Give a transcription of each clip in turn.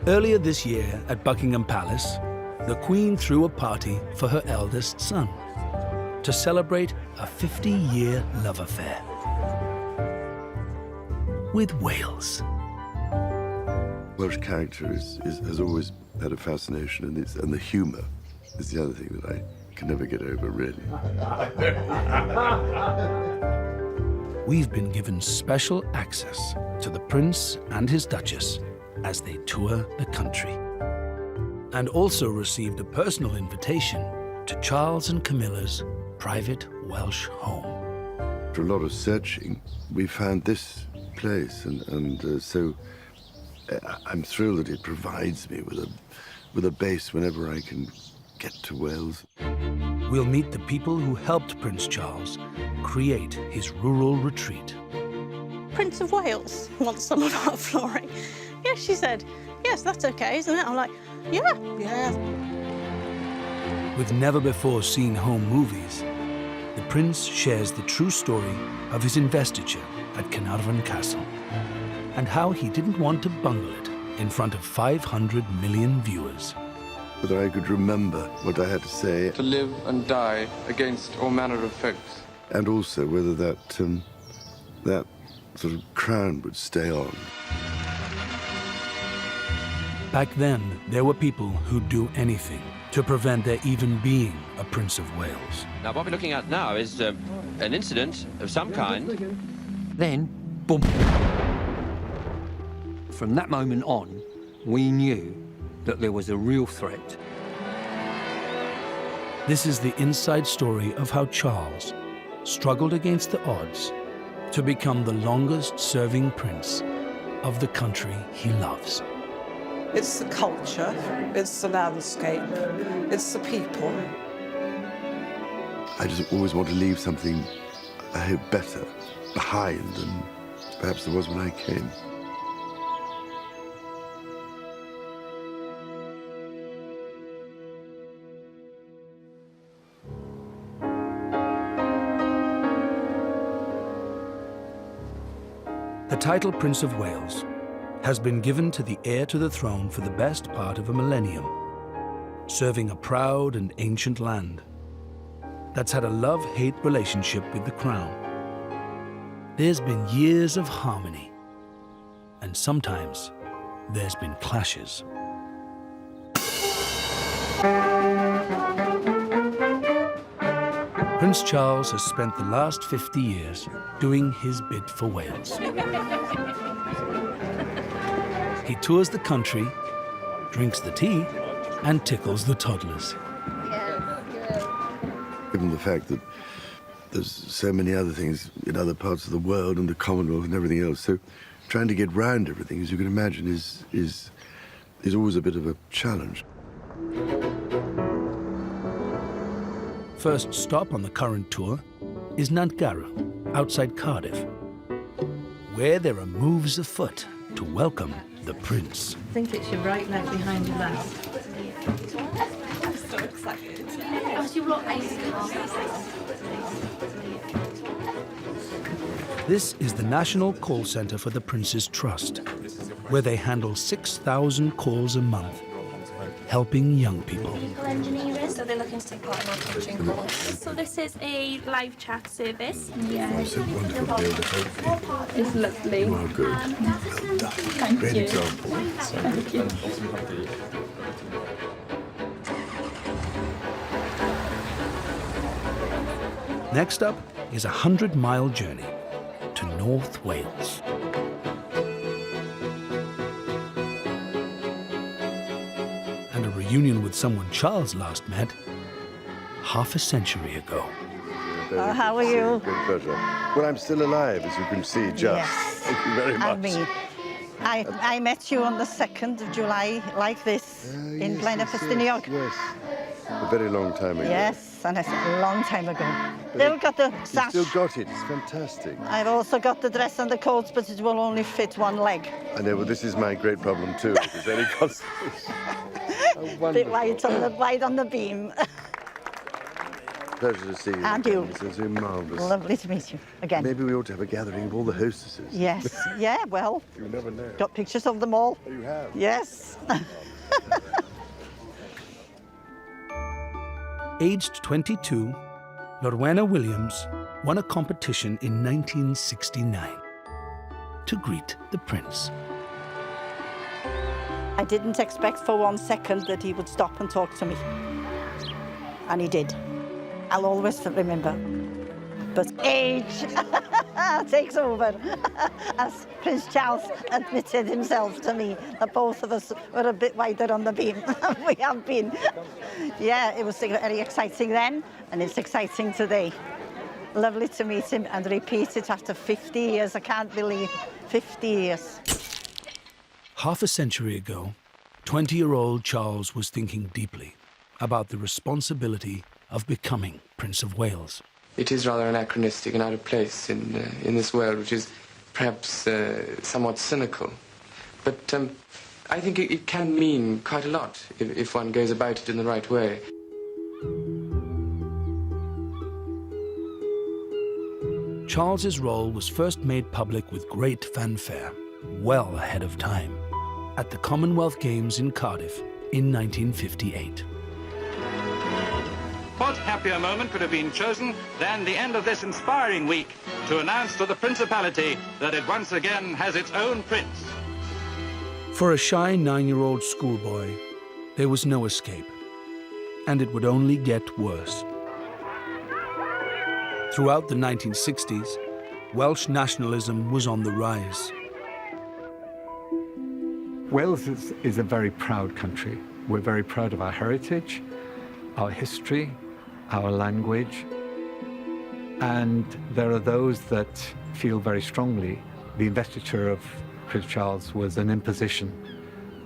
Earlier this year at Buckingham Palace, the Queen threw a party for her eldest son to celebrate a 50-year love affair with Wales. Welsh character has always had a fascination, and the humour is the other thing that I can never get over, really. We've been given special access to the Prince and his Duchess as they tour the country, and also received a personal invitation to Charles and Camilla's private Welsh home. After a lot of searching, we found this place, and so I'm thrilled that it provides me with a base whenever I can get to Wales. We'll meet the people who helped Prince Charles create his rural retreat. Prince of Wales wants some of our flooring. Yes, she said, yes, that's okay, isn't it? I'm like, yeah. With never-before-seen home movies, the Prince shares the true story of his investiture at Carnarvon Castle and how he didn't want to bungle it in front of 500 million viewers. Whether I could remember what I had to say. To live and die against all manner of foes. And also whether that sort of crown would stay on. Back then, there were people who'd do anything to prevent there even being a Prince of Wales. Now, what we're looking at now is an incident of some kind. Then, boom. From that moment on, we knew that there was a real threat. This is the inside story of how Charles struggled against the odds to become the longest-serving prince of the country he loves. It's the culture, it's the landscape, it's the people. I just always want to leave something, I hope, better behind than perhaps there was when I came. The title Prince of Wales has been given to the heir to the throne for the best part of a millennium, serving a proud and ancient land that's had a love-hate relationship with the crown. There's been years of harmony, and sometimes there's been clashes. Prince Charles has spent the last 50 years doing his bit for Wales. He tours the country, drinks the tea, and tickles the toddlers. Given the fact that there's so many other things in other parts of the world and the Commonwealth and everything else, so trying to get round everything, as you can imagine, is always a bit of a challenge. First stop on the current tour is Nantgarw, outside Cardiff, where there are moves afoot to welcome the Prince. I think it's your right leg behind your left. I'm so excited. This is the National Call Centre for the Prince's Trust, where they handle 6,000 calls a month, helping young people. Engineers, so they're looking to take part in our coaching calls. So this is a live chat service. Yeah. It's lovely. Oh, good. Thank Great you. example. Thank you. Next up is a 100-mile journey to North Wales. And a reunion with someone Charles last met half a century ago. How are you? Great pleasure. Well, I'm still alive, as you can see, just. Yes. Thank you very much. And me. I met you on the 2nd of July, like this, in Yes, Blaena yes, Ffestiniog. Yes, a very long time ago. Yes, and it's a long time ago. They've got the You sash. still got it. It's fantastic. I've also got the dress and the coats, but it will only fit one leg. I know, well, this is my great problem, too. If there's any consolation. Bit wide on the beam. Pleasure to see you. And you. It's been marvellous. Lovely to meet you again. Maybe we ought to have a gathering of all the hostesses. Yes. Yeah, well, You never know. got pictures of them all. You have? Yes. Aged 22, Lorena Williams won a competition in 1969 to greet the prince. I didn't expect for 1 second that he would stop and talk to me. And he did. I'll always remember. But age takes over. As Prince Charles admitted himself to me, that both of us were a bit wider on the beam. We have been. Yeah, it was very exciting then, and it's exciting today. Lovely to meet him and repeat it after 50 years. I can't believe 50 years. Half a century ago, 20-year-old Charles was thinking deeply about the responsibility of becoming Prince of Wales. It is rather anachronistic and out of place in this world, which is perhaps somewhat cynical. But I think it can mean quite a lot if one goes about it in the right way. Charles's role was first made public with great fanfare, well ahead of time, at the Commonwealth Games in Cardiff in 1958. What happier moment could have been chosen than the end of this inspiring week to announce to the Principality that it once again has its own prince. For a shy 9-year-old schoolboy, there was no escape, and it would only get worse. Throughout the 1960s, Welsh nationalism was on the rise. Wales is a very proud country. We're very proud of our heritage, our history, our language, and there are those that feel very strongly the investiture of Prince Charles was an imposition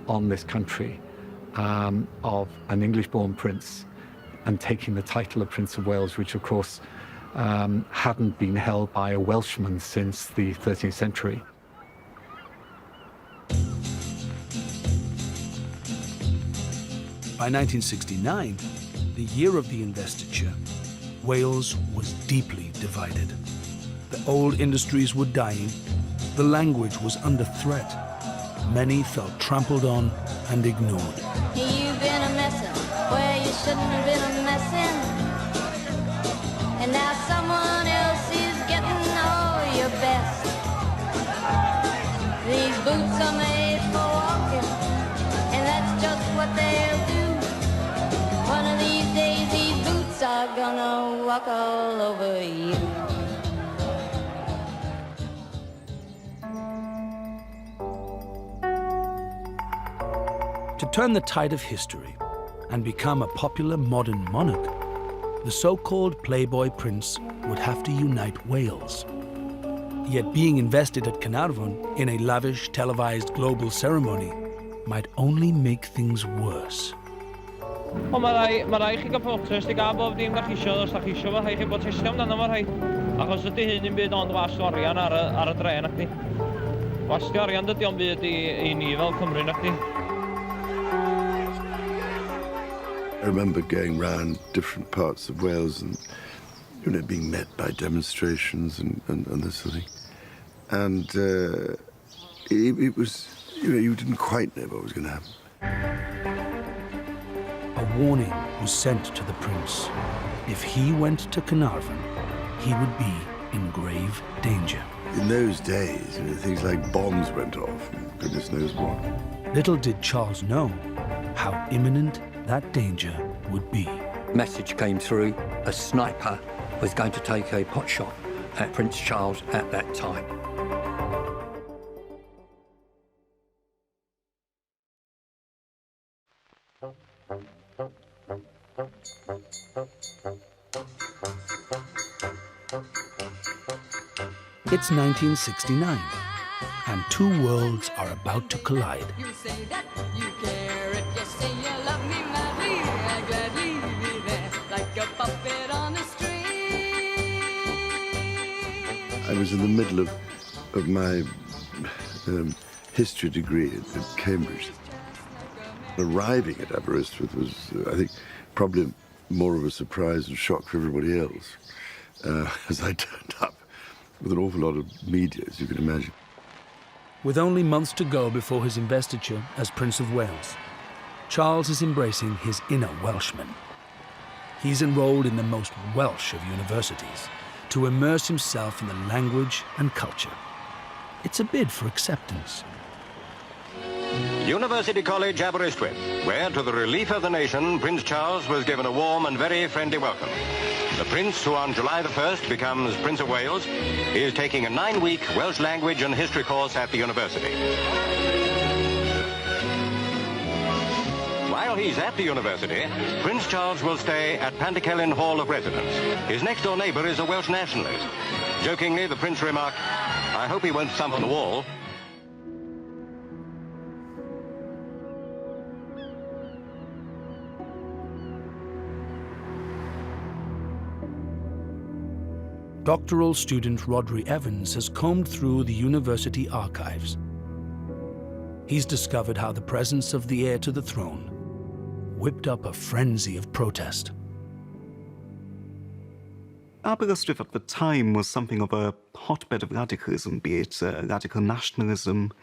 on this country of an English-born prince and taking the title of Prince of Wales, which of course hadn't been held by a Welshman since the 13th century. By 1969, the year of the investiture, Wales was deeply divided. The old industries were dying, the language was under threat. Many felt trampled on and ignored. You've been a messin' where you shouldn't have been a messin'. And now someone else is getting all your best. These boots are made for walking, and that's just what they'll do. One of these days, these boots are gonna walk all over you. To turn the tide of history and become a popular modern monarch, the so-called Playboy Prince would have to unite Wales. Yet being invested at Caernarfon in a lavish, televised global ceremony might only make things worse. Wel, mae rai chi gael protest I gael bob dim da chi isio, os da chi isio fo, rhaid chi protestio amdano fo rhai. Achos ydy hyn yn byd ond wastio arian ar y dre na chdi. Wastio arian dydy o'n byd I ni fel Cymru na chdi. I remember going round different parts of Wales and, being met by demonstrations and this sort of thing. And it was, you didn't quite know what was going to happen. A warning was sent to the prince. If he went to Caernarfon, he would be in grave danger. In those days, things like bombs went off and goodness knows what. Little did Charles know how imminent that danger would be. Message came through, a sniper was going to take a pot shot at Prince Charles at that time. It's 1969, and two worlds are about to collide. You say that you care if you say you love me madly, I'd gladly be there like a puppet on a string. I was in the middle of my history degree at Cambridge. Arriving at Aberystwyth was, I think, probably more of a surprise and shock for everybody else, as I turned up with an awful lot of media, as you can imagine. With only months to go before his investiture as Prince of Wales, Charles is embracing his inner Welshman. He's enrolled in the most Welsh of universities to immerse himself in the language and culture. It's a bid for acceptance. University College, Aberystwyth, where, to the relief of the nation, Prince Charles was given a warm and very friendly welcome. The Prince, who on July the 1st becomes Prince of Wales, is taking a 9-week Welsh language and history course at the university. While he's at the university, Prince Charles will stay at Pantycelyn Hall of Residence. His next-door neighbour is a Welsh nationalist. Jokingly, the Prince remarked, "I hope he won't stump on the wall." Doctoral student Rhodri Evans has combed through the university archives. He's discovered how the presence of the heir to the throne whipped up a frenzy of protest. Aberystwyth at the time was something of a hotbed of radicalism, be it radical nationalism.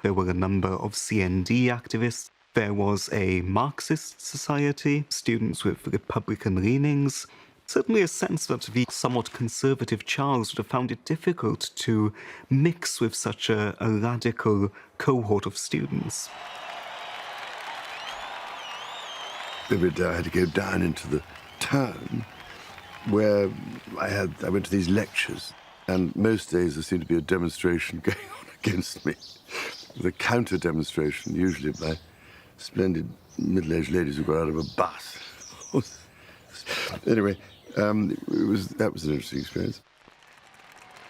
There were a number of CND activists. There was a Marxist society, students with Republican leanings. Certainly a sense that the somewhat conservative Charles would have found it difficult to mix with such a radical cohort of students. Every day I had to go down into the town where I went to these lectures, and most days there seemed to be a demonstration going on against me. The counter-demonstration, usually by splendid middle-aged ladies who got out of a bus. Anyway, that was an interesting experience.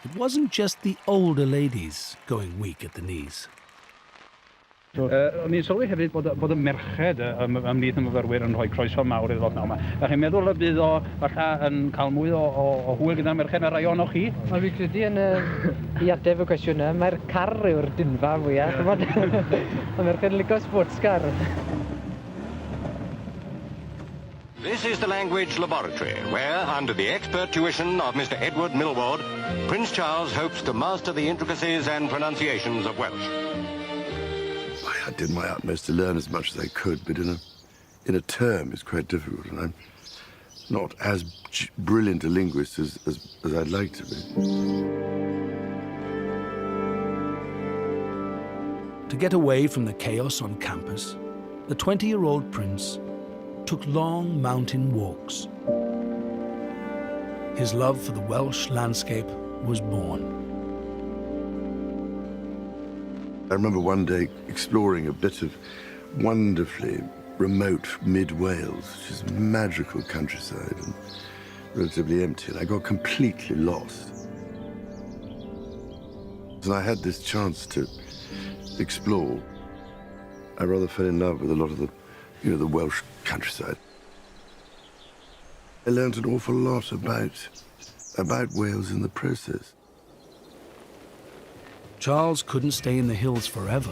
It wasn't just the older ladies going weak at the knees. O'n i'n sylwi hefyd bod y merched ymhlith y myfyrwyr yn rhoi croeso mawr i'r ddod nawr yma. A chi'n meddwl y bydd o falle yn cael mwy o hwyl gyda'r merched yn rhai o'ch chi? Wel, fi'n credu yn i ateb y cwestiwn yna, mae'r car yw'r dynfa fwyaf. Mae merched yn licio sports car. This is the language laboratory, where, under the expert tuition of Mr. Edward Millward, Prince Charles hopes to master the intricacies and pronunciations of Welsh. I did my utmost to learn as much as I could, but in a term it's quite difficult, and I'm not as brilliant a linguist as I'd like to be. To get away from the chaos on campus, the 20-year-old prince took long mountain walks. His love for the Welsh landscape was born. I remember one day exploring a bit of wonderfully remote mid-Wales, which is magical countryside and relatively empty, and I got completely lost. And I had this chance to explore. I rather fell in love with a lot of the Welsh countryside. I learned an awful lot about Wales in the process. Charles couldn't stay in the hills forever.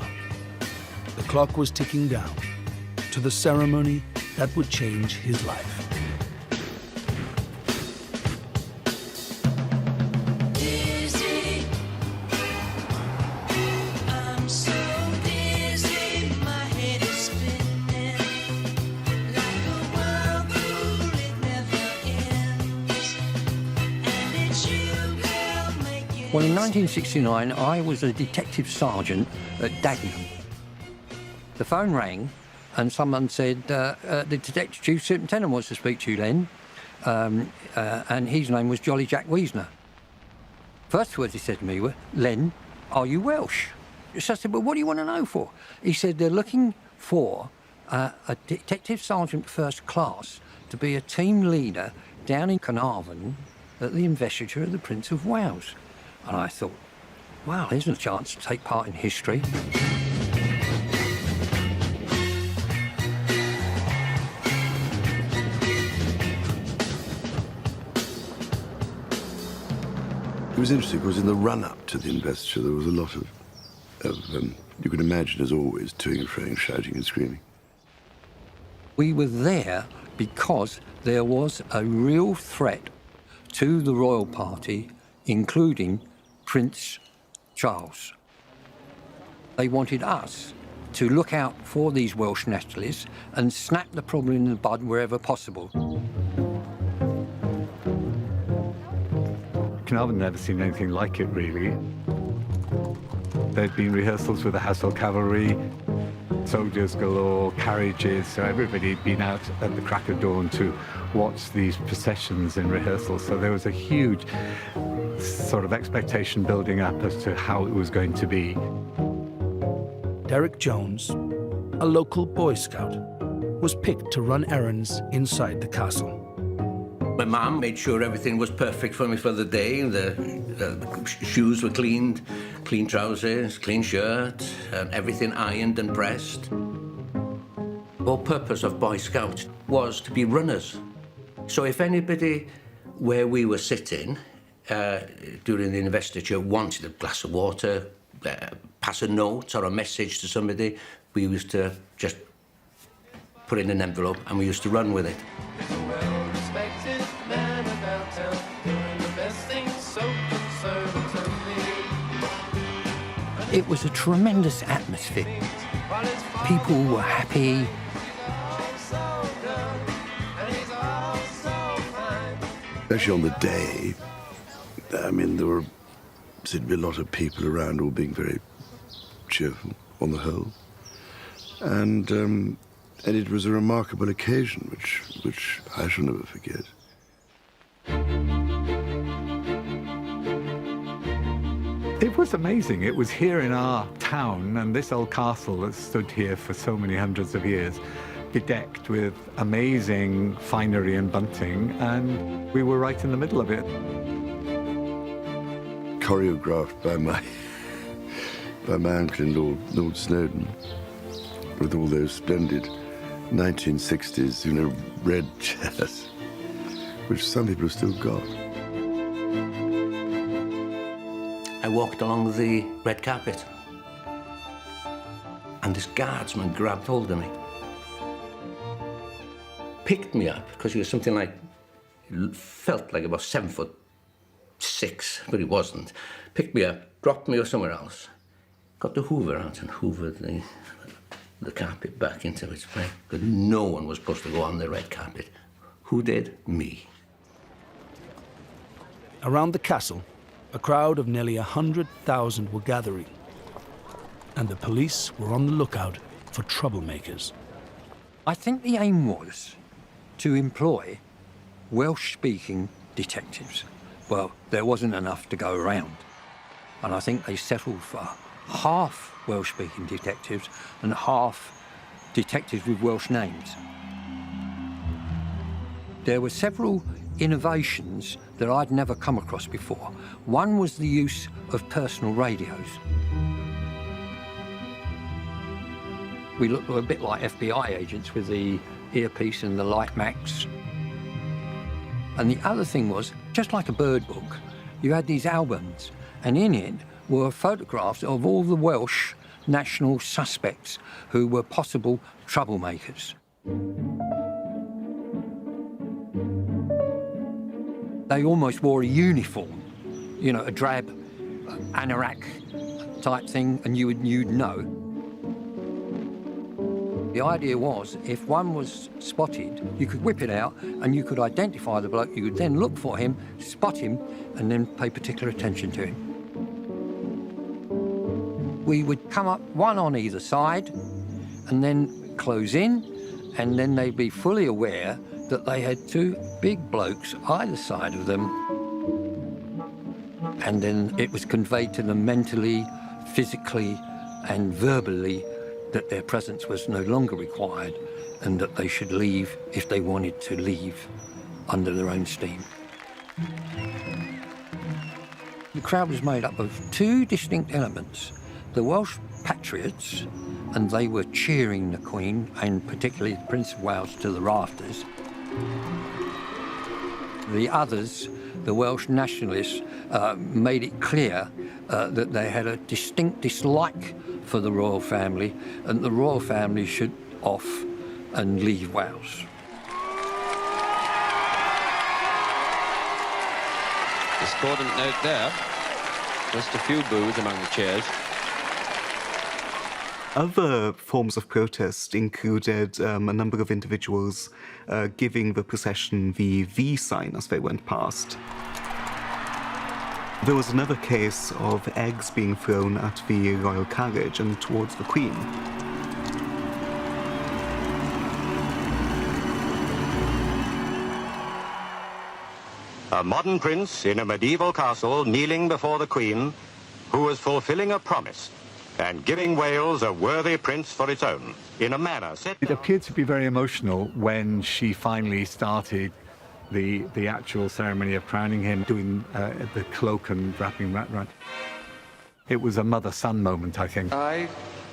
The clock was ticking down to the ceremony that would change his life. Well, in 1969, I was a detective sergeant at Dagenham. The phone rang, and someone said, the Detective Chief Superintendent wants to speak to you, Len. And his name was Jolly Jack Wiesner. First words he said to me were, "Len, are you Welsh?" So I said, "Well, what do you want to know for?" He said, "They're looking for a Detective Sergeant First Class to be a team leader down in Carnarvon at the investiture of the Prince of Wales." And I thought, wow, there's a chance to take part in history. It was interesting because in the run-up to the investiture, there was a lot of you can imagine, as always, toing and froing, shouting and screaming. We were there because there was a real threat to the royal party, including Prince Charles. They wanted us to look out for these Welsh nationalists and snap the problem in the bud wherever possible. Carnarvon never seen anything like it, really. There'd been rehearsals with the Household Cavalry, soldiers galore, carriages, so everybody'd been out at the crack of dawn to watch these processions in rehearsals. So there was a huge sort of expectation building up as to how it was going to be. Derek Jones, a local Boy Scout, was picked to run errands inside the castle. My mum made sure everything was perfect for me for the day. The shoes were cleaned, clean trousers, clean shirt, and everything ironed and pressed. The whole purpose of Boy Scouts was to be runners. So if anybody where we were sitting during the investiture wanted a glass of water, pass a note or a message to somebody, we used to just put it in an envelope and we used to run with it. It was a tremendous atmosphere. People were happy. Especially on the day, I mean, there seemed to be a lot of people around all being very cheerful on the whole. And it was a remarkable occasion, which I shall never forget. It was amazing. It was here in our town, and this old castle that stood here for so many hundreds of years, bedecked with amazing finery and bunting, and we were right in the middle of it. Choreographed by my uncle-in-law, Lord Snowdon, with all those splendid 1960s, red chairs, which some people have still got. I walked along the red carpet, and this guardsman grabbed hold of me, picked me up, because he was something like, felt like about 7'6", but he wasn't. Picked me up, dropped me somewhere else, got the hoover out and hoovered the carpet back into its place. But no one was supposed to go on the red carpet. Who did? Me. Around the castle, a crowd of nearly 100,000 were gathering, and the police were on the lookout for troublemakers. I think the aim was to employ Welsh-speaking detectives. Well, there wasn't enough to go around, and I think they settled for half Welsh-speaking detectives and half detectives with Welsh names. There were several innovations that I'd never come across before. One was the use of personal radios. We looked a bit like FBI agents with the earpiece and the light max. And the other thing was, just like a bird book, you had these albums, and in it were photographs of all the Welsh national suspects who were possible troublemakers. They almost wore a uniform, a drab anorak type thing, and you'd know. The idea was, if one was spotted, you could whip it out and you could identify the bloke. You could then look for him, spot him, and then pay particular attention to him. We would come up one on either side and then close in, and then they'd be fully aware that they had two big blokes either side of them. And then it was conveyed to them mentally, physically, and verbally that their presence was no longer required and that they should leave if they wanted to leave under their own steam. The crowd was made up of two distinct elements. The Welsh patriots, and they were cheering the Queen, and particularly the Prince of Wales, to the rafters. The others, the Welsh nationalists, made it clear that they had a distinct dislike for the royal family, and the royal family should off and leave Wales. Discordant note there. Just a few boos among the cheers. Other forms of protest included a number of individuals giving the procession the V sign as they went past. There was another case of eggs being thrown at the royal carriage and towards the Queen. A modern prince in a medieval castle kneeling before the Queen, who was fulfilling a promise and giving Wales a worthy prince for its own, in a manner set... It appeared to be very emotional when she finally started the actual ceremony of crowning him, doing the cloak and wrapping that around. It was a mother-son moment, I think. I,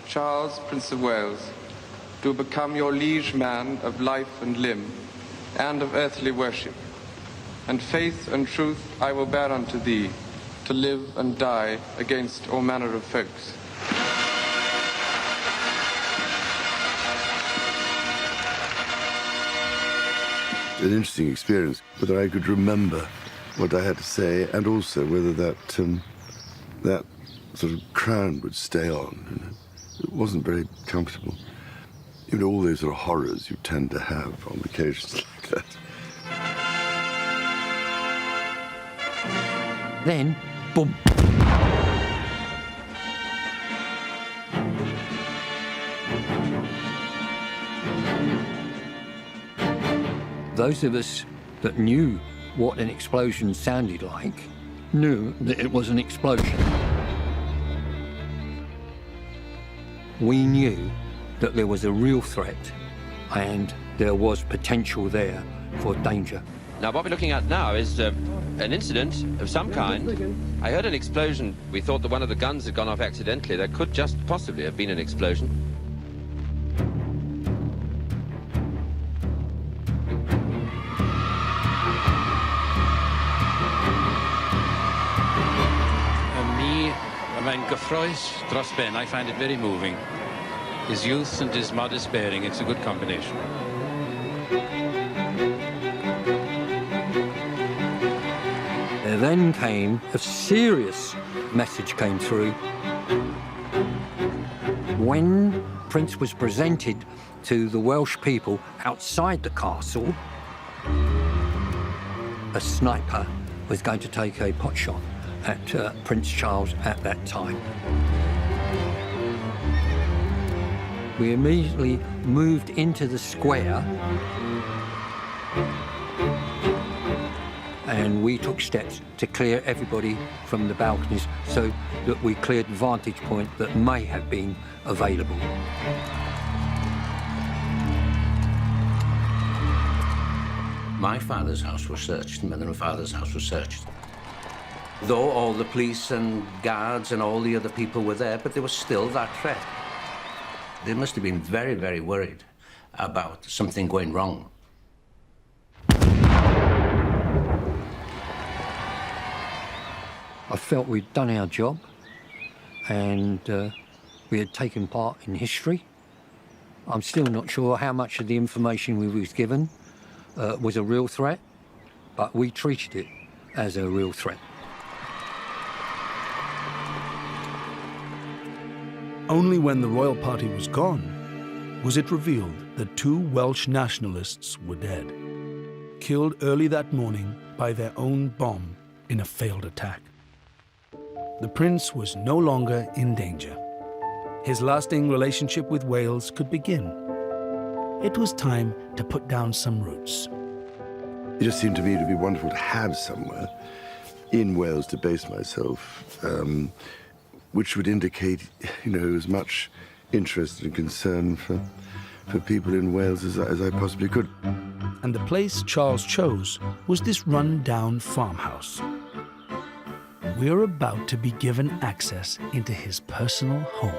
Charles, Prince of Wales, do become your liege man of life and limb, and of earthly worship. And faith and truth I will bear unto thee, to live and die against all manner of folks. An interesting experience, whether I could remember what I had to say, and also whether that that sort of crown would stay on. You know? It wasn't very comfortable. You know, all those sort of horrors you tend to have on occasions like that. Then, boom. Those of us that knew what an explosion sounded like knew that it was an explosion. We knew that there was a real threat and there was potential there for danger. Now, what we're looking at now is an incident of some kind. I heard an explosion. We thought that one of the guns had gone off accidentally. There could just possibly have been an explosion. Mae'n gyffrous dros ben. I find it very moving. His youth and his modest bearing, it's a good combination. There then came a serious message came through. When Prince was presented to the Welsh people outside the castle, a sniper was going to take a pot shot at Prince Charles at that time. We immediately moved into the square and we took steps to clear everybody from the balconies so that we cleared the vantage point that may have been available. My father's house was searched, mother and father's house was searched. Though all the police and guards and all the other people were there, but there was still that threat. They must have been very, very worried about something going wrong. I felt we'd done our job and we had taken part in history. I'm still not sure how much of the information we was given was a real threat, but we treated it as a real threat. Only when the royal party was gone was it revealed that 2 Welsh nationalists were dead, killed early that morning by their own bomb in a failed attack. The prince was no longer in danger. His lasting relationship with Wales could begin. It was time to put down some roots. It just seemed to me to be wonderful to have somewhere in Wales to base myself, which would indicate, you know, as much interest and concern for people in Wales as I possibly could. And the place Charles chose was this run-down farmhouse. We're about to be given access into his personal home.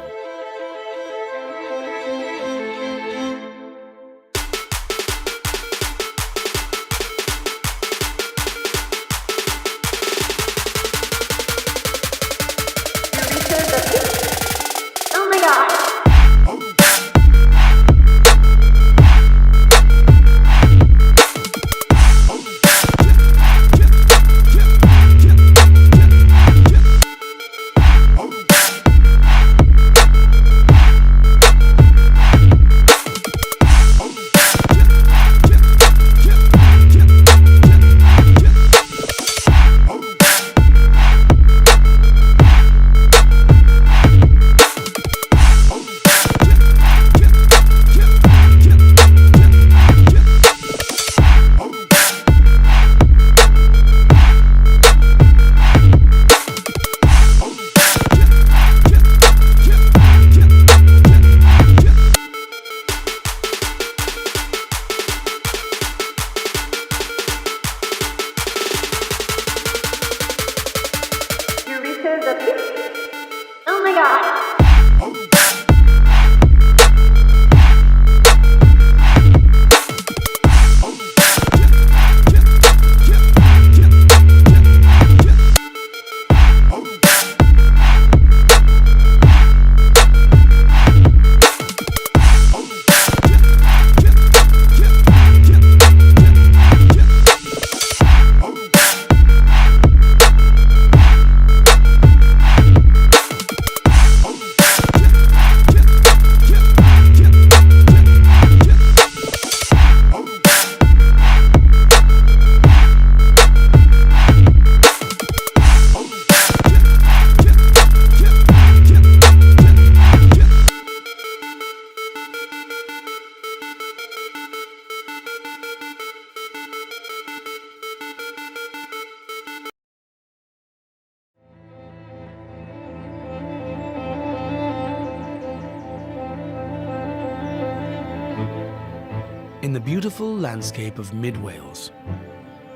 the beautiful landscape of mid-Wales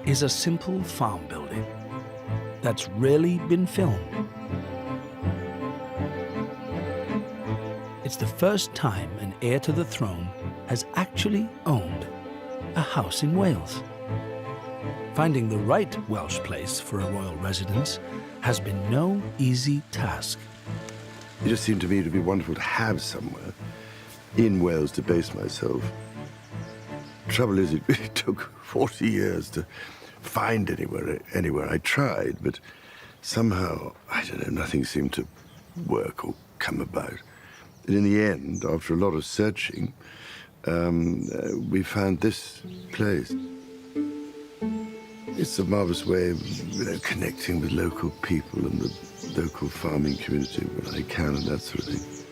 is a simple farm building that's rarely been filmed. It's the first time an heir to the throne has actually owned a house in Wales. Finding the right Welsh place for a royal residence has been no easy task. It just seemed to me to be wonderful to have somewhere in Wales to base myself. Trouble is, it took 40 years to find anywhere. I tried, but somehow, I don't know, nothing seemed to work or come about. And in the end, after a lot of searching, we found this place. It's a marvelous way of, connecting with local people and the local farming community when I can and that sort of thing.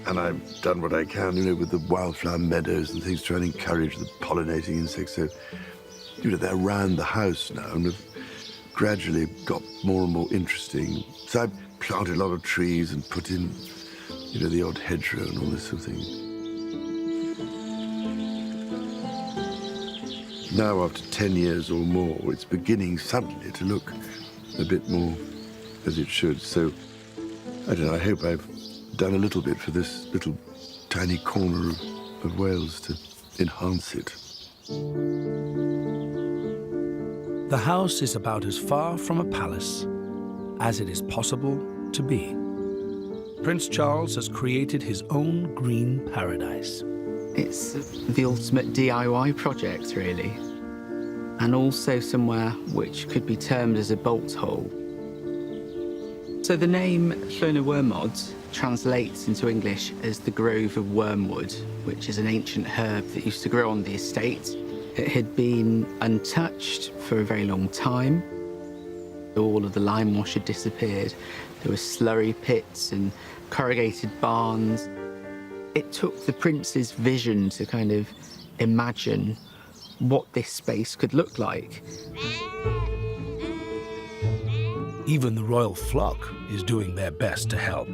And I've done what I can, with the wildflower meadows and things, trying to encourage the pollinating insects. So, they're around the house now and have gradually got more and more interesting. So I planted a lot of trees and put in, the odd hedgerow and all this sort of thing. Now, after 10 years or more, it's beginning suddenly to look a bit more as it should. So, I don't know, I hope I've done a little bit for this little tiny corner of Wales to enhance it. The house is about as far from a palace as it is possible to be. Prince Charles has created his own green paradise. It's the ultimate DIY project, really, and also somewhere which could be termed as a bolt hole. So the name Llyn Wormod translates into English as the Grove of Wormwood, which is an ancient herb that used to grow on the estate. It had been untouched for a very long time. All of the lime wash had disappeared. There were slurry pits and corrugated barns. It took the prince's vision to kind of imagine what this space could look like. Even the royal flock is doing their best to help.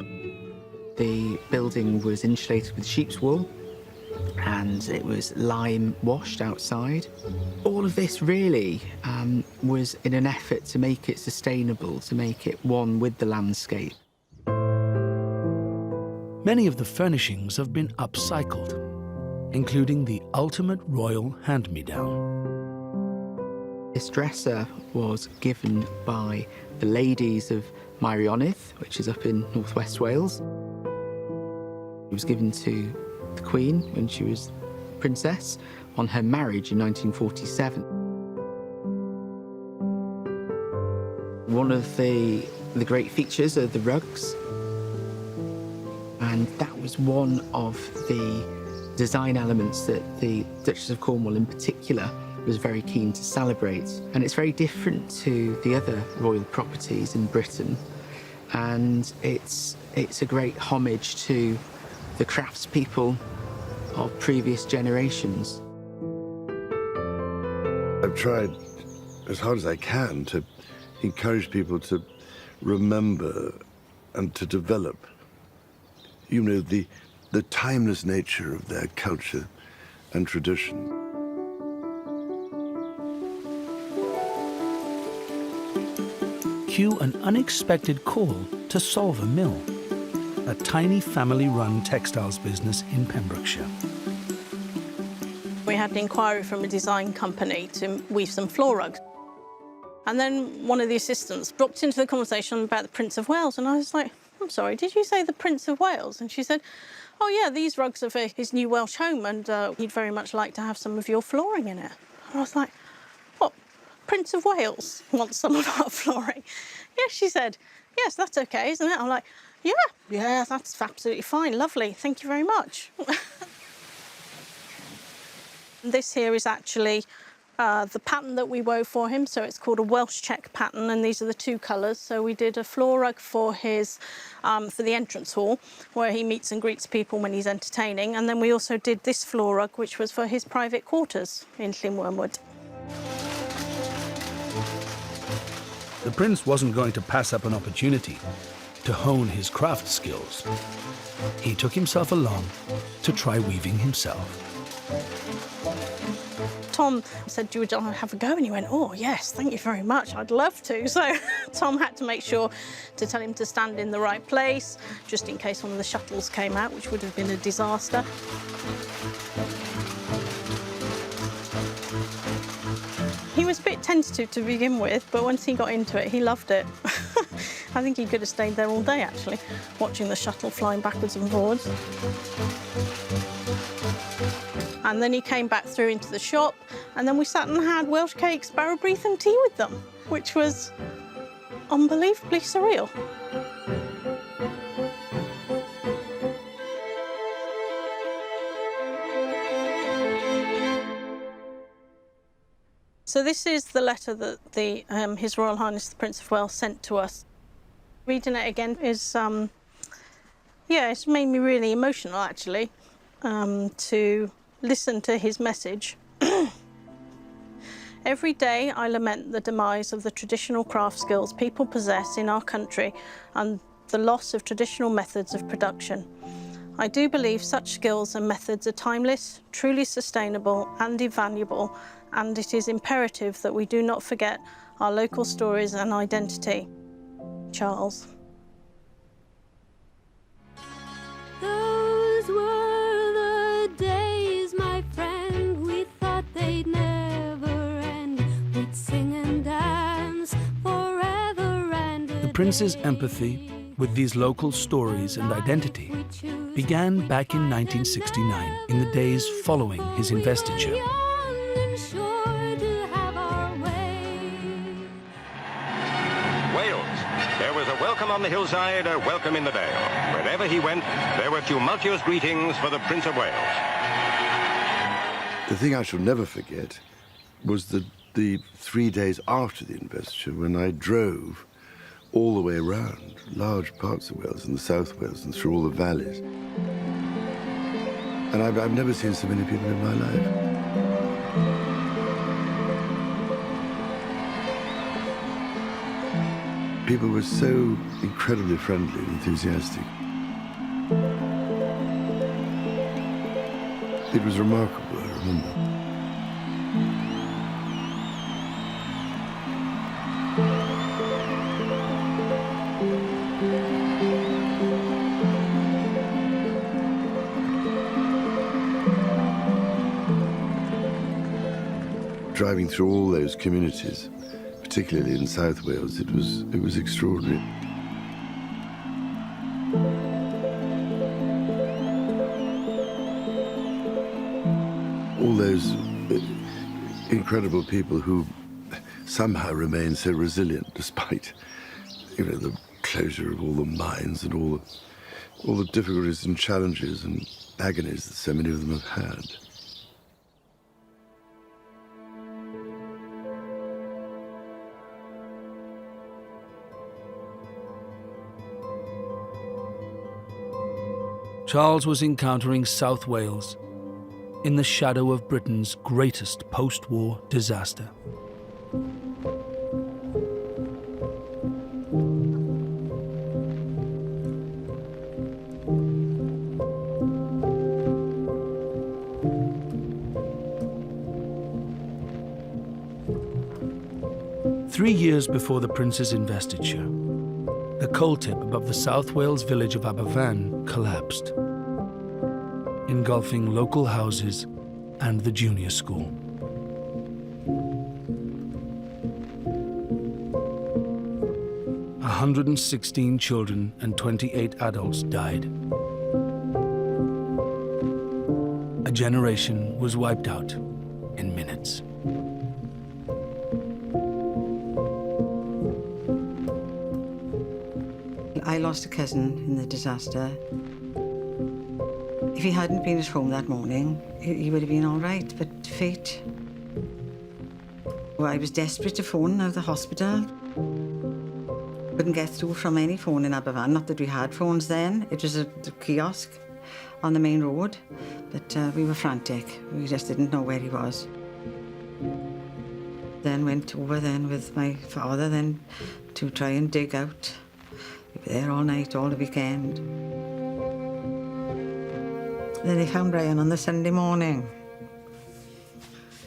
The building was insulated with sheep's wool, and it was lime washed outside. All of this really was in an effort to make it sustainable, to make it one with the landscape. Many of the furnishings have been upcycled, including the ultimate royal hand-me-down. This dresser was given by the ladies of Meirionydd, which is up in northwest Wales. It was given to the Queen when she was princess on her marriage in 1947. One of the great features are the rugs, and that was one of the design elements that the Duchess of Cornwall in particular was very keen to celebrate. And it's very different to the other royal properties in Britain, and it's a great homage to the craftspeople of previous generations. I've tried as hard as I can to encourage people to remember and to develop, the timeless nature of their culture and tradition. Cue an unexpected call to Solva Mill, a tiny family-run textiles business in Pembrokeshire. We had an inquiry from a design company to weave some floor rugs. And then one of the assistants dropped into the conversation about the Prince of Wales, and I was like, I'm sorry, did you say the Prince of Wales? And she said, oh yeah, these rugs are for his new Welsh home, and he'd very much like to have some of your flooring in it. And I was like, what, Prince of Wales wants some of our flooring? Yes, she said, yes, that's okay, isn't it? I'm like, yeah, that's absolutely fine, lovely, thank you very much. This here is actually the pattern that we wove for him, so it's called a Welsh check pattern, and these are the two colours. So we did a floor rug for his, for the entrance hall, where he meets and greets people when he's entertaining, and then we also did this floor rug, which was for his private quarters in Llyn Wormwood. The prince wasn't going to pass up an opportunity to hone his craft skills. He took himself along to try weaving himself. Tom said, "Do you want to have a go?" And he went, "Oh, yes, thank you very much. I'd love to." So Tom had to make sure to tell him to stand in the right place, just in case one of the shuttles came out, which would have been a disaster. He was a bit tentative to begin with, but once he got into it, he loved it. I think he could have stayed there all day, actually, watching the shuttle flying backwards and forwards. And then he came back through into the shop, and then we sat and had Welsh cake, sparrowbreath and tea with them, which was unbelievably surreal. So this is the letter that His Royal Highness the Prince of Wales sent to us. Reading it again is, yeah, it's made me really emotional, actually, to listen to his message. Every day I lament the demise of the traditional craft skills people possess in our country and the loss of traditional methods of production. I do believe such skills and methods are timeless, truly sustainable and invaluable, and it is imperative that we do not forget our local stories and identity. Charles. Those were the days, my friend, we thought they'd never end. We'd sing and dance forever and a The prince's empathy with these local stories and identity began back in 1969, in the days following his investiture. Wales. There was a welcome on the hillside, a welcome in the dale. Wherever he went, there were tumultuous greetings for the Prince of Wales. The thing I shall never forget was the 3 days after the investiture, when I drove all the way around large parts of Wales and the South Wales and through all the valleys. And I've never seen so many people in my life. People were so incredibly friendly and enthusiastic. It was remarkable, I remember. Driving through all those communities, particularly in South Wales, it was extraordinary. All those incredible people who somehow remain so resilient despite, the closure of all the mines and all the difficulties and challenges and agonies that so many of them have had. Charles was encountering South Wales in the shadow of Britain's greatest post-war disaster. Three years before the Prince's investiture, the coal tip above the South Wales village of Aberfan collapsed, engulfing local houses and the junior school. A 116 children and 28 adults died. A generation was wiped out in minutes. I lost a cousin in the disaster. If he hadn't been at home that morning, he would have been all right, but fate. Well, I was desperate to phone out of the hospital. Couldn't get through from any phone in Aberfan, not that we had phones then. It was a kiosk on the main road, but we were frantic. We just didn't know where he was. Then went over then with my father then to try and dig out. We were there all night, all the weekend. Then they found Brian on the Sunday morning.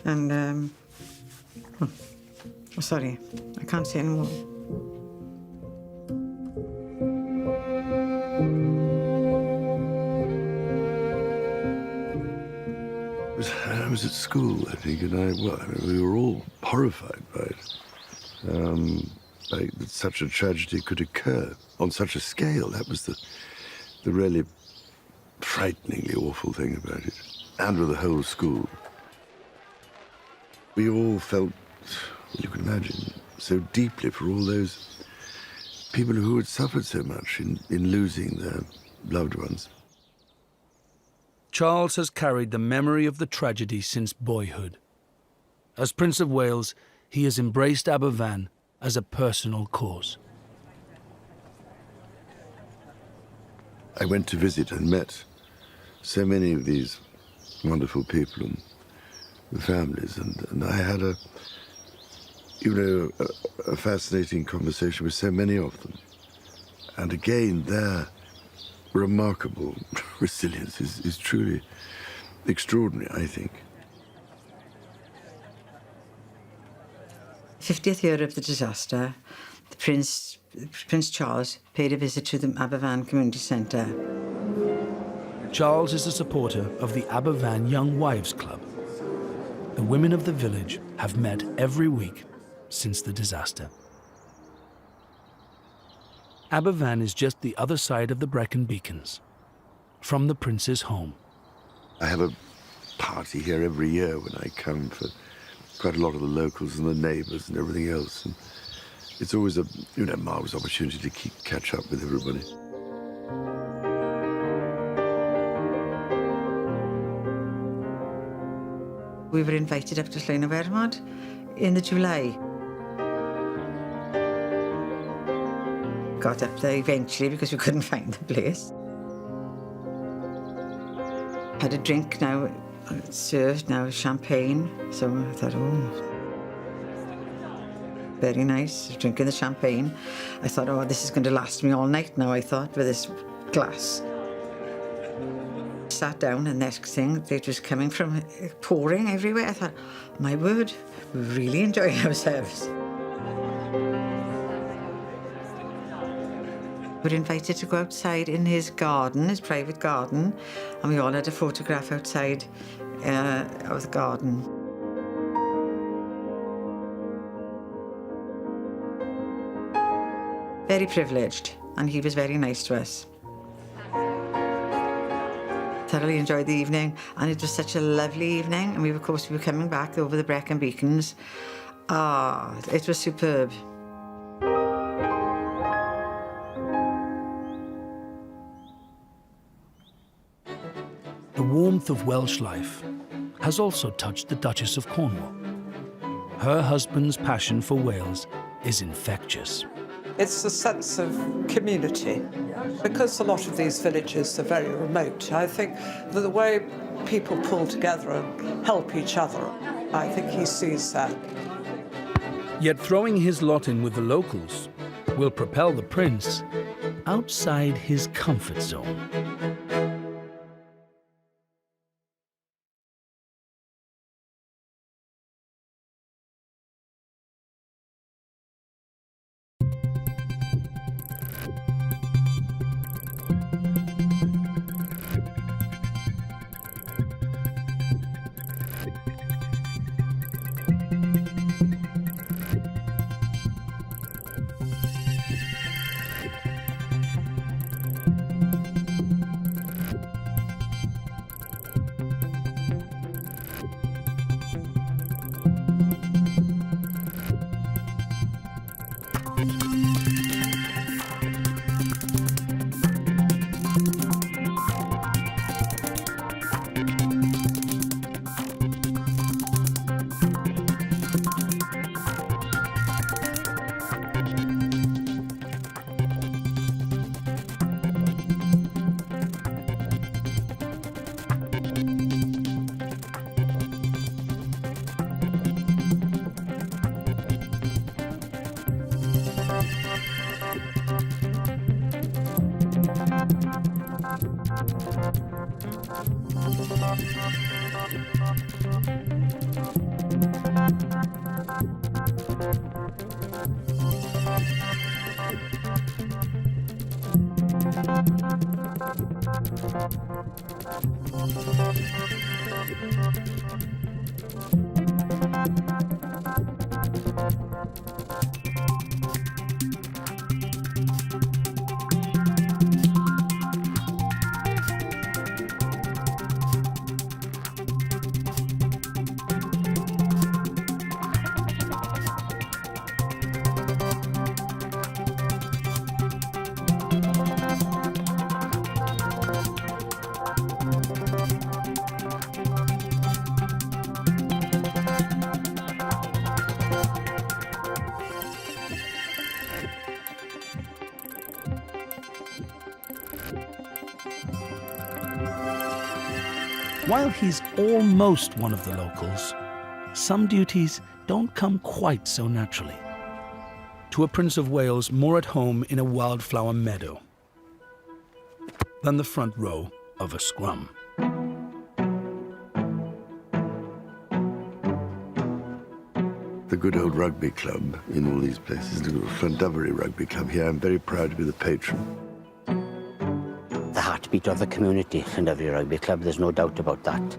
And, oh, sorry, I can't say anymore. I was at school, I think, and we were all horrified by it. That such a tragedy could occur on such a scale. That was the really frighteningly awful thing about it. And with the whole school. We all felt, well, you can imagine, so deeply for all those people who had suffered so much in losing their loved ones. Charles has carried the memory of the tragedy since boyhood. As Prince of Wales, he has embraced Aberfan as a personal cause. I went to visit and met so many of these wonderful people and the families, and I had a fascinating conversation with so many of them. And again, their remarkable resilience is truly extraordinary, I think. 50th year of the disaster, Prince Charles paid a visit to the Aberfan Community Centre. Charles is a supporter of the Aberfan Young Wives Club. The women of the village have met every week since the disaster. Aberfan is just the other side of the Brecon Beacons, from the Prince's home. I have a party here every year when I come for quite a lot of the locals and the neighbours and everything else. And it's always a marvellous opportunity to catch up with everybody. We were invited up to Llyn y Wermod in the July. Got up there eventually because we couldn't find the place. Had a drink now, served now, champagne. So I thought, oh, very nice, drinking the champagne. I thought, oh, this is going to last me all night now, I thought, with this glass. Sat down, and next thing, it was coming from pouring everywhere. I thought, my word, we're really enjoying ourselves. We were invited to go outside in his garden, his private garden, and we all had a photograph outside of the garden. Very privileged, and he was very nice to us. Thoroughly enjoyed the evening, and it was such a lovely evening, and we were coming back over the Brecon Beacons. It was superb. The warmth of Welsh life has also touched the Duchess of Cornwall. Her husband's passion for Wales is infectious. It's a sense of community. Because a lot of these villages are very remote, I think that the way people pull together and help each other, I think he sees that. Yet throwing his lot in with the locals will propel the prince outside his comfort zone. While he's almost one of the locals, some duties don't come quite so naturally. To a Prince of Wales more at home in a wildflower meadow than the front row of a scrum. The good old rugby club in all these places, the Llandudno Rugby Club here, I'm very proud to be the patron. The heartbeat of the community, Llandudno Rugby Club, there's no doubt about that.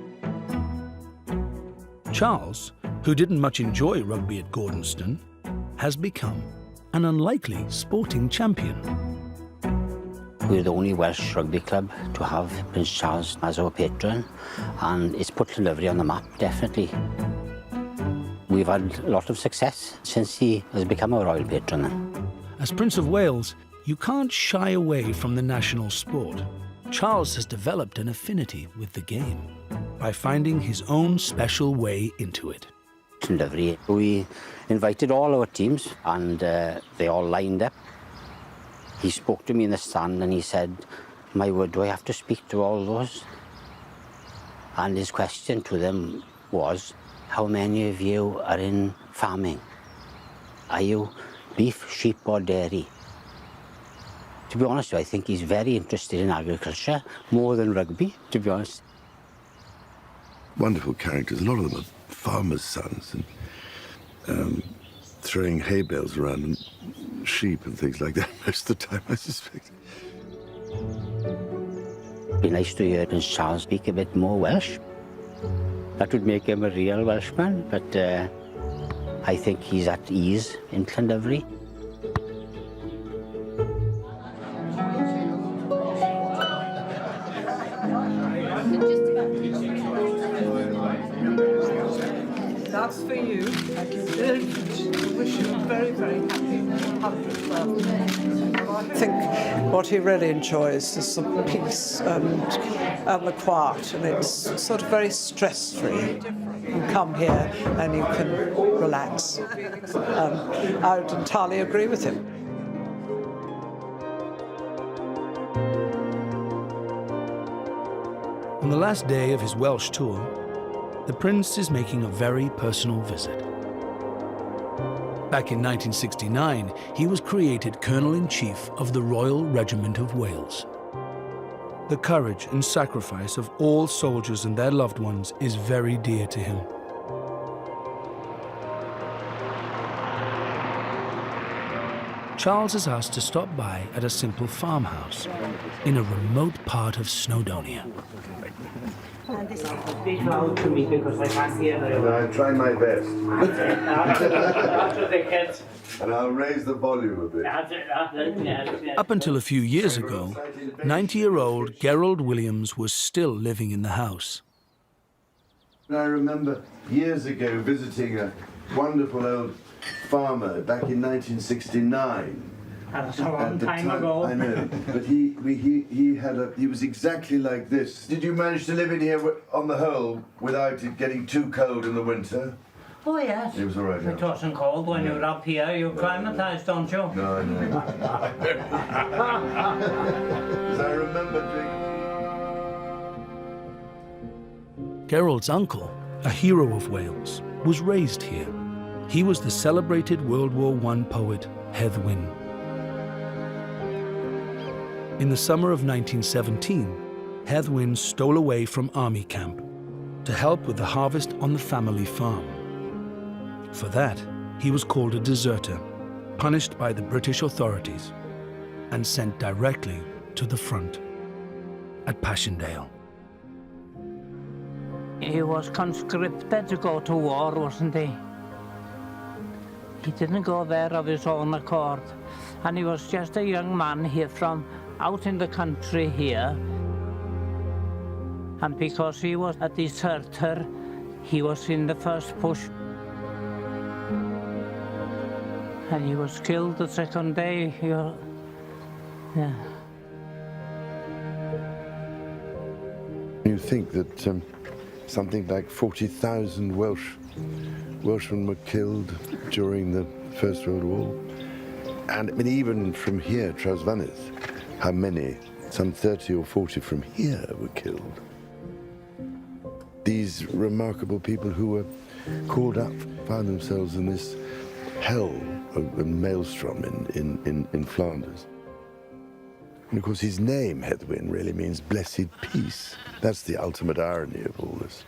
Charles, who didn't much enjoy rugby at Gordonston, has become an unlikely sporting champion. We're the only Welsh rugby club to have Prince Charles as our patron, and it's put Llandudno on the map, definitely. We've had a lot of success since he has become our royal patron. As Prince of Wales, you can't shy away from the national sport. Charles has developed an affinity with the game by finding his own special way into it. We invited all our teams and they all lined up. He spoke to me in the stand and he said, "My word, do I have to speak to all those?" And his question to them was, "How many of you are in farming? Are you beef, sheep or dairy?" To be honest, I think he's very interested in agriculture, more than rugby, to be honest. Wonderful characters. A lot of them are farmers' sons and throwing hay bales around and sheep and things like that most of the time, I suspect. It'd be nice to hear Prince Charles speak a bit more Welsh. That would make him a real Welshman, but I think he's at ease in Llandudno. That's for you. I wish you a very, very happy 100th birthday. I think what he really enjoys is the peace and the quiet, and it's sort of very stress-free. You come here and you can relax. I would entirely agree with him. On the last day of his Welsh tour, the Prince is making a very personal visit. Back in 1969, he was created Colonel-in-Chief of the Royal Regiment of Wales. The courage and sacrifice of all soldiers and their loved ones is very dear to him. Charles is asked to stop by at a simple farmhouse in a remote part of Snowdonia. Speak loud to me because I can't hear very well. I try my best. After the kids. And I'll raise the volume a bit. Up until a few years ago, 90-year-old Gerald Williams was still living in the house. I remember years ago visiting a wonderful old farmer back in 1969. That's a long time ago. I know, but he was exactly like this. Did you manage to live in here on the whole without it getting too cold in the winter? Oh, yes. It was all right. It wasn't cold when you were up here. You're acclimatized, don't you? No, I know. As I remember drinking. Gerald's uncle, a hero of Wales, was raised here. He was the celebrated World War I poet Hedd Wyn. In the summer of 1917, Hedd Wyn stole away from army camp to help with the harvest on the family farm. For that, he was called a deserter, punished by the British authorities, and sent directly to the front at Passchendaele. He was conscripted to go to war, wasn't he? He didn't go there of his own accord. And he was just a young man here from out in the country here. And because he was a deserter, he was in the first push. And he was killed the second day. Yeah. You think that something like 40,000 Welshmen were killed during the First World War? And I mean, even from here, Traws-Fynedd, how many? Some 30 or 40 from here were killed. These remarkable people who were called up found themselves in this hell of a maelstrom in Flanders. And of course, his name, Hedwyn, really means blessed peace. That's the ultimate irony of all this.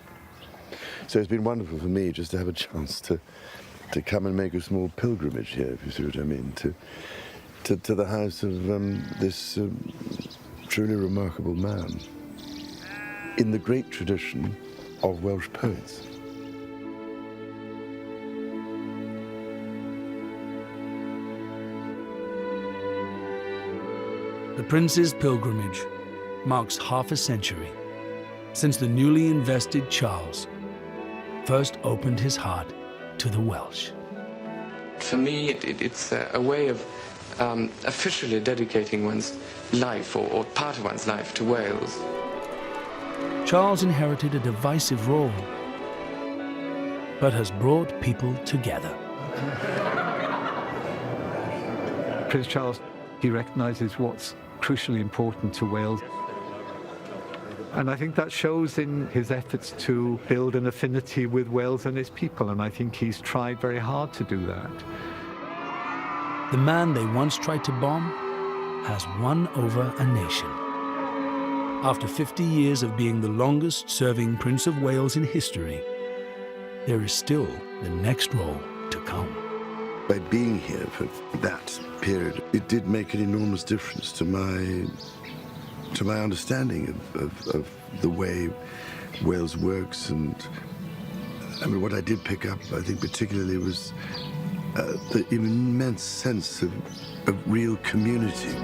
So it's been wonderful for me just to have a chance to come and make a small pilgrimage here, if you see what I mean, to the house of this truly remarkable man in the great tradition of Welsh poets. The Prince's pilgrimage marks half a century since the newly invested Charles first opened his heart to the Welsh. For me, it's a way of officially dedicating one's life or part of one's life to Wales. Charles inherited a divisive role, but has brought people together. Prince Charles, he recognises what's crucially important to Wales. And I think that shows in his efforts to build an affinity with Wales and its people, and I think he's tried very hard to do that. The man they once tried to bomb has won over a nation. After 50 years of being the longest-serving Prince of Wales in history, there is still the next role to come. By being here for that period, it did make an enormous difference to my understanding of the way Wales works. And I mean, what I did pick up, I think particularly, was the immense sense of real community.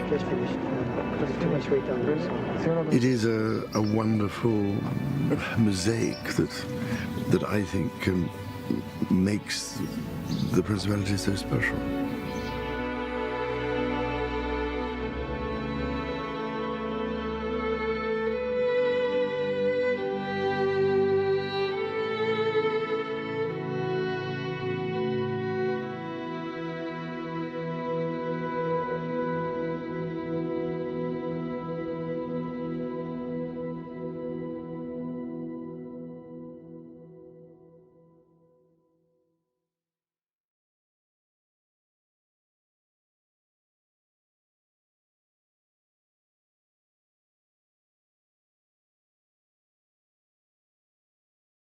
It is a wonderful mosaic that I think makes the Principality so special.